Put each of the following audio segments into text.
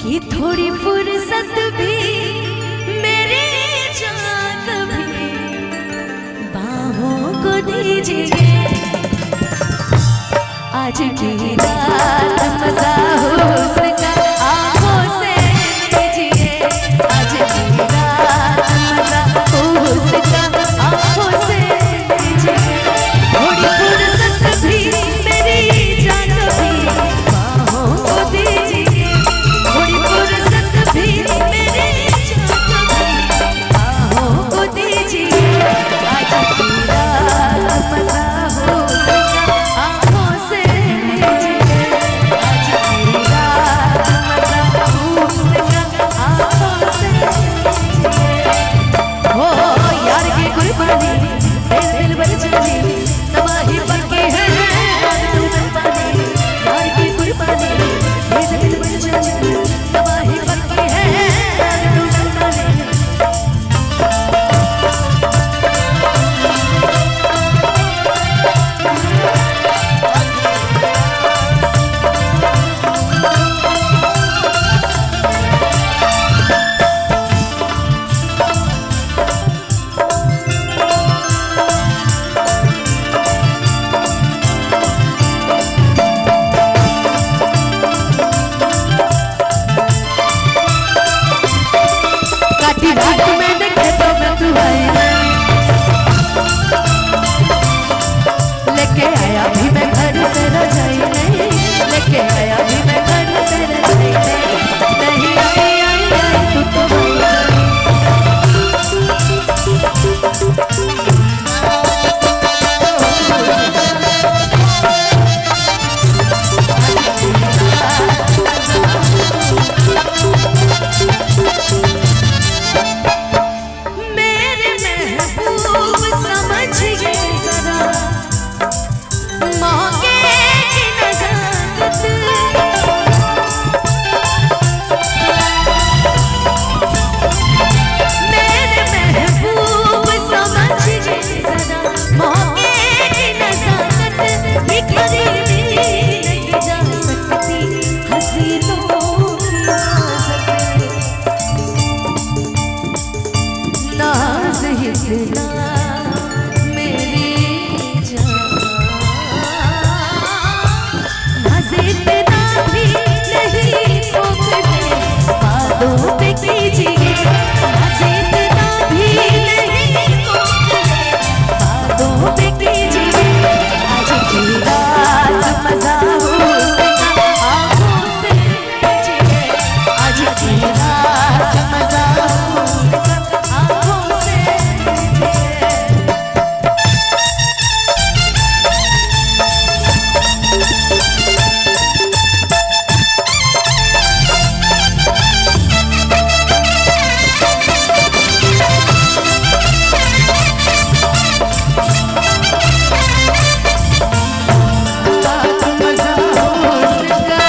कि थोड़ी फुर्सत भी मेरी जान भी बाहों को दीजिए। आज की रात मजा हो उसका आंखों से लीजिए। आज की रात मजा हो उसका आंखों से लीजिए। थोड़ी फुर्सत भी मेरी जान भी बाहों को दीजिए। थोड़ी फुर्सत भी मेरी जान भी बाहों को दीजिए। आज की रात मजा हो उसका आंखों से लीजिए। आज की रात मजा हो उसका आंखों से लीजिए। हो यार की कुर्बानी दिल भर चली तबाही पक्की है तू कुर्बानी। यार की कुर्बानी दिल भर चली तबाही पक्की है तू कुर्बानी। काटी रात मैंने खेतों में तू आई लेके आया भी मैं घर से रजाई नहीं। लेके आया भी मैं घर से रजाई नहीं आई आई आई तू तो मेरे महबूब समझिए जरा मौके की नज़ाकत। मेरे महबूब समझिए जरा मौके की नज़ाकत। ये खरीदी नहीं जा सकती हसीनों की आज़त। नाज इतना मेरी जान नाज इतना भी नहीं ठोकते बातों पे कीजिए। नाज इतना भी नहीं ठोकते बातों पे कीजिए। आज की रात मजा हो उसका आंखों से लीजिए। आज की रात मजा हो उसका आंखों से लीजिए। मजा हो उसका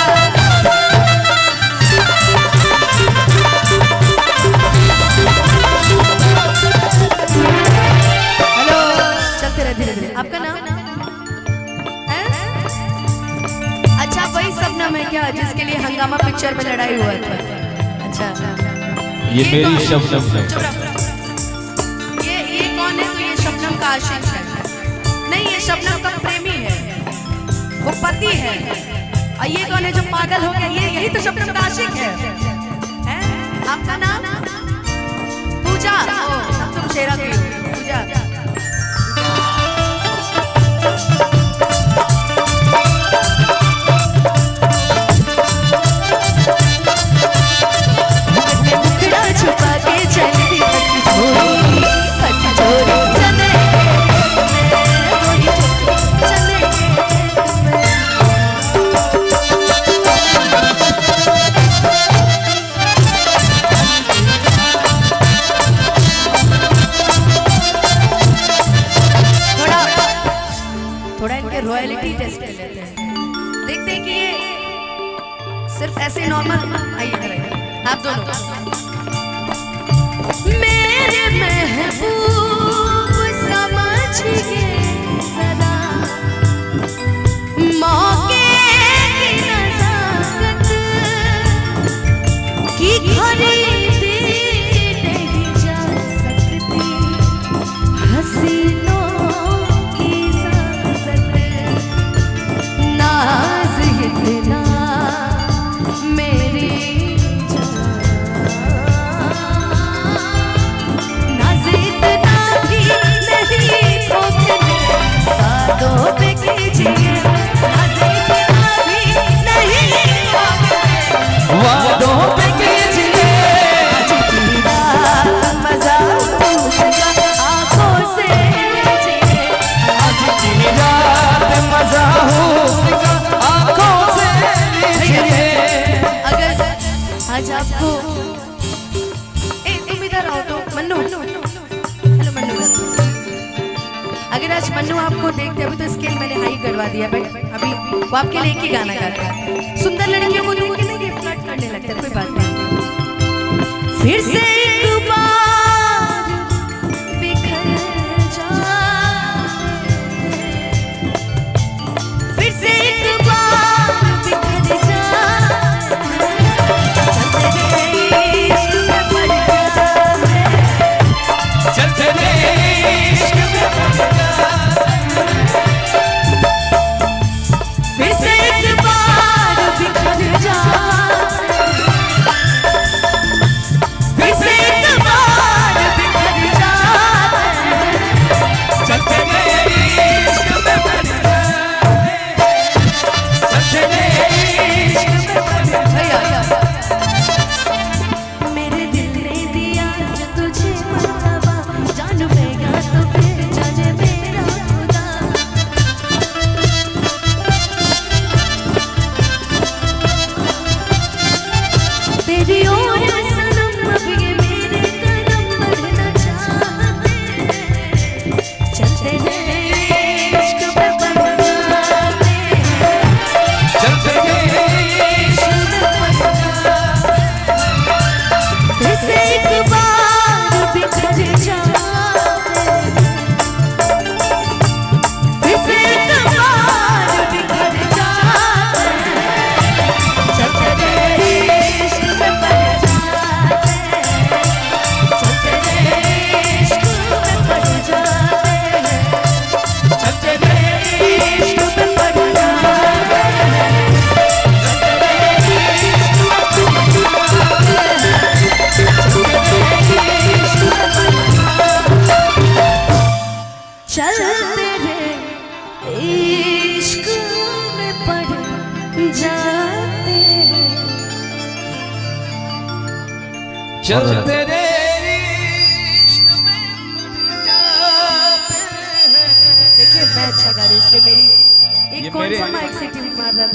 हेलो चलते रहे धीरे धीरे। आपका नाम है? अच्छा वही सपना में क्या जिसके लिए हंगामा पिक्चर में लड़ाई हुआ था। अच्छा ये मेरी कौन है? शबनम है। चुप रहो। ये कौन है? तो ये शबनम का आशिक है। नहीं ये शबनम का प्रेमी है वो पति है। और ये कौन है जो पागल हो गया? ये यही तो शबनम का आशिक है। आपका नाम पूजा। ओ, तब तुम शेरा की हो पूजा। मुखड़ा छुपा के चलती हंसी छोरी चले थोड़ा इनके रॉयल्टी टेस्ट कर लेते हैं। देखते हैं कि ये सिर्फ ऐसे नॉर्मल आइए करेंगे आप दोनों। मेरे महबूब समझिए जरा मौके की नज़ाकत। वादों पे कीजिए मजा उसका आंखों से लीजिए। आज की रात मजा उसका आंखों से लीजिए। अगर आज आपको तुम इधर आओ तो मन्नू, हेलो मन्नू इधर। अगर आज मन्नू आपको देखते, अभी तो स्केल मैंने हाई करवा दिया, बट अभी वो आपके लिए एक ही गाना गाता है। सुंदर लड़कियों को देख के ना ये फ्लर्ट करने लगता है, कोई बात नहीं। फिर से एक बार बिखर जाए, फिर से एक बार बिखर जाए, चलते रहे इश्क में पड़ जाए। फिर से एक बार बिखर जाए, फिर से एक बार बिखर जाए, चलते रहे इश्क में पड़ जाए। चलते रहे इश्क में पड़ जाए। भैया मेरे दिल ने दिया जो तुझे मरतबा, जान पेगा तो फिर जाने मेरा खुदा। तेरी ओर सनम अब ये मेरे कदम बढ़ना चाहते हैं, चलते हैं इश्क में पड़ जाते हैं, चलते रहे इश्क में पड़ जाते हैं। फिर से एक बार बिखर जाए, फिर से एक बार बिखर जाए, चलते रहे इश्क में पड़ जाते हैं, चलते रहे इश्क में पड़ जाते हैं, चलते रहे इश्क में पड़ जाते हैं, चलते रहे इश्क में पड़ जाते हैं, चलते रहे इश्क में पड़ जाते हैं। चलते रहे इश्क में पड़ जाते हैं। देखिए मैं अच्छा गा रही, इसलिए मेरी ये एक कौन मेरे- सा माइक से ट्यून मार रहा है।